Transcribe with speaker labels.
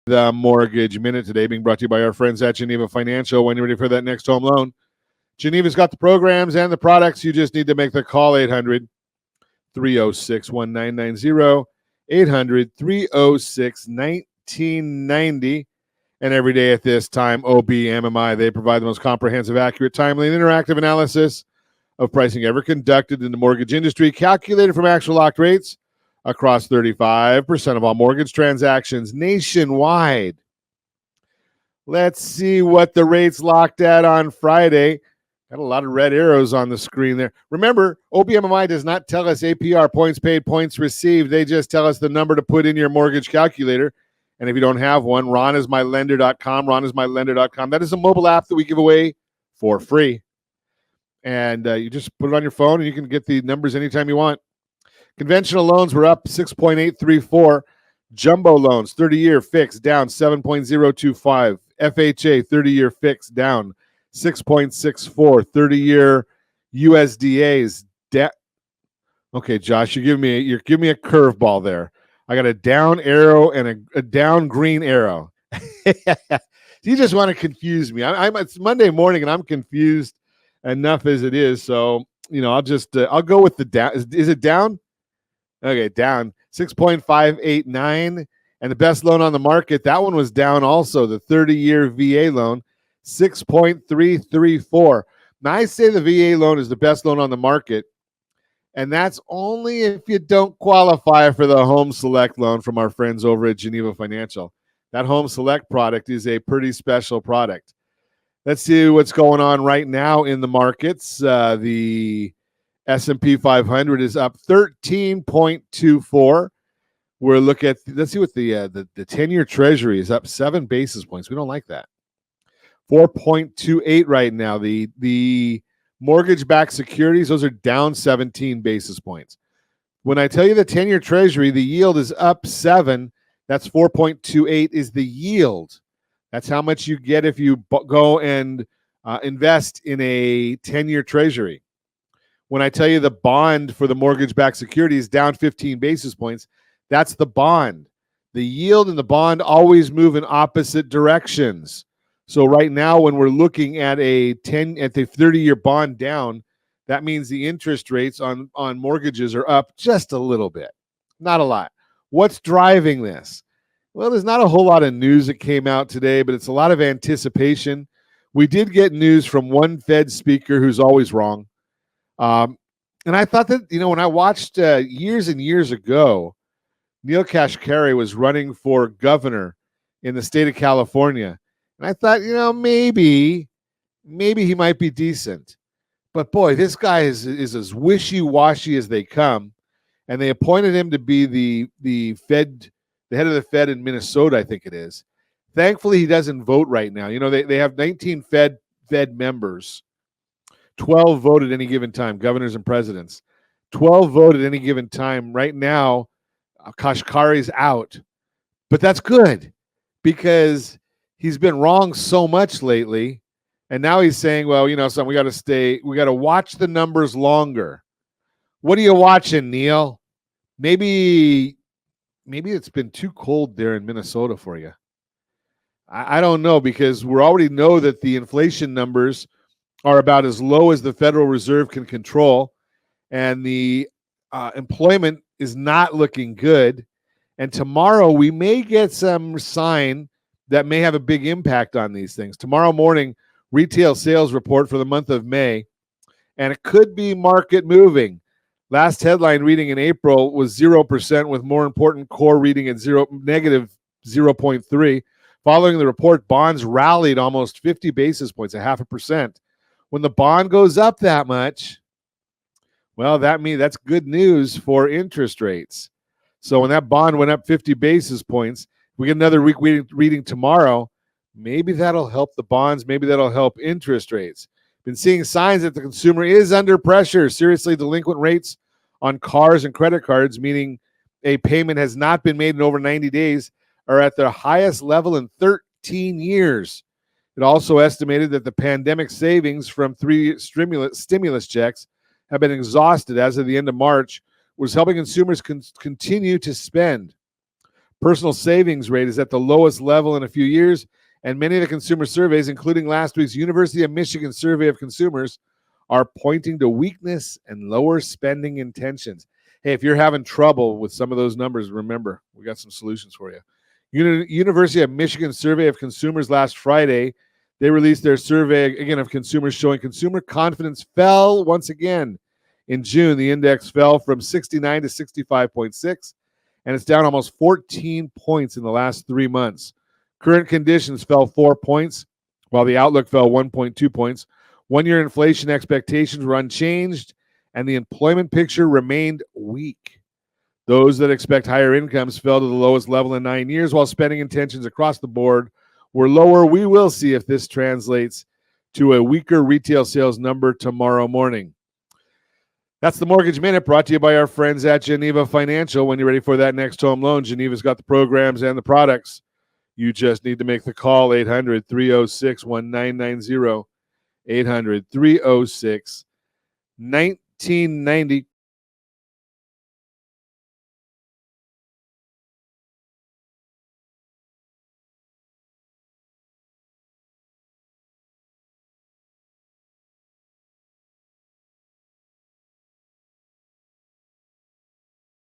Speaker 1: The Mortgage Minute today being brought to you by our friends at Geneva Financial. When you're ready for that next home loan, Geneva's got the programs and the products. You just need to make the call. 800-306-1990, 800-306-1990. And every day at this time, OBMMI, they provide the most comprehensive, accurate, timely, and interactive analysis of pricing ever conducted in the mortgage industry, calculated from actual locked rates across 35% of all mortgage transactions nationwide. Let's see what the rates locked at on Friday. Got a lot of red arrows on the screen there. Remember, OBMMI does not tell us APR, points paid, points received. They just tell us the number to put in your mortgage calculator. And if you don't have one, ronismylender.com, ronismylender.com. That is a mobile app that we give away for free. And you just put it on your phone, and you can get the numbers anytime you want. Conventional loans were up 6.834. Jumbo loans, 30-year fixed, down 7.025. FHA, 30-year fixed, down 6.64. 30-year USDAs, okay, Josh, you're giving me a curveball there. I got a down arrow and a down green arrow. You just want to confuse me. It's Monday morning, and I'm confused enough as it is. So, I'll go with the down. Is it down? Okay, down 6.589. And the best loan on the market, that one was down also, the 30-year VA loan, 6.334. Now, I say the VA loan is the best loan on the market, and that's only if you don't qualify for the Home Select loan from our friends over at Geneva Financial. That Home Select product is a pretty special product. Let's see what's going on right now in the markets. The S&P 500 is up 13.24. Let's see what the 10-year Treasury is up 7 basis points. We don't like that. 4.28 right now. The mortgage-backed securities, those are down 17 basis points. When I tell you the 10-year Treasury, the yield is up 7. That's 4.28 is the yield. That's how much you get if you go and invest in a 10-year Treasury. When I tell you the bond for the mortgage-backed security is down 15 basis points, that's the bond. The yield and the bond always move in opposite directions. So right now, when we're looking at the 30-year bond down, that means the interest rates on mortgages are up just a little bit, not a lot. What's driving this? Well, there's not a whole lot of news that came out today, but it's a lot of anticipation. We did get news from one Fed speaker who's always wrong. And I thought that, when I watched years and years ago, Neil Kashkari was running for governor in the state of California. And I thought, maybe he might be decent. But boy, this guy is as wishy-washy as they come. And they appointed him to be the head of the Fed in Minnesota, I think it is. Thankfully, he doesn't vote right now. They have 19 Fed members. 12 vote at any given time, governors and presidents. 12 vote at any given time. Right now, Kashkari's out. But that's good because he's been wrong so much lately. And now he's saying, well, son, we got to watch the numbers longer. What are you watching, Neil? Maybe it's been too cold there in Minnesota for you. I don't know, because we already know that the inflation numbers are about as low as the Federal Reserve can control, and the employment is not looking good. And tomorrow we may get some sign that may have a big impact on these things. Tomorrow morning, retail sales report for the month of May, and it could be market moving. Last headline reading in April was 0%, with more important core reading at negative 0.3. Following the report, bonds rallied almost 50 basis points, 0.5%. When the bond goes up that much, well, that's good news for interest rates. So when that bond went up 50 basis points, we get another week reading tomorrow, maybe that'll help the bonds, maybe that'll help interest rates. Been seeing signs that the consumer is under pressure. Seriously delinquent rates on cars and credit cards, meaning a payment has not been made in over 90 days, are at their highest level in 13 years. It also estimated that the pandemic savings from 3 stimulus checks have been exhausted as of the end of March, was helping consumers continue to spend. personal savings rate is at the lowest level in a few years, and many of the consumer surveys, including last week's University of Michigan survey of consumers, are pointing to weakness and lower spending intentions. Hey, if you're having trouble with some of those numbers, remember, we got some solutions for you. University of Michigan survey of consumers last Friday, they released their survey, again, of consumers showing consumer confidence fell once again. In June, the index fell from 69 to 65.6, and it's down almost 14 points in the last 3 months. Current conditions fell 4 points, while the outlook fell 1.2 points. One-year inflation expectations were unchanged, and the employment picture remained weak. Those that expect higher incomes fell to the lowest level in 9 years, while spending intentions across the board were lower. We will see if this translates to a weaker retail sales number tomorrow morning. That's the Mortgage Minute, brought to you by our friends at Geneva Financial. When you're ready for that next home loan, Geneva's got the programs and the products. You just need to make the call, 800-306-1990. 800-306-1990.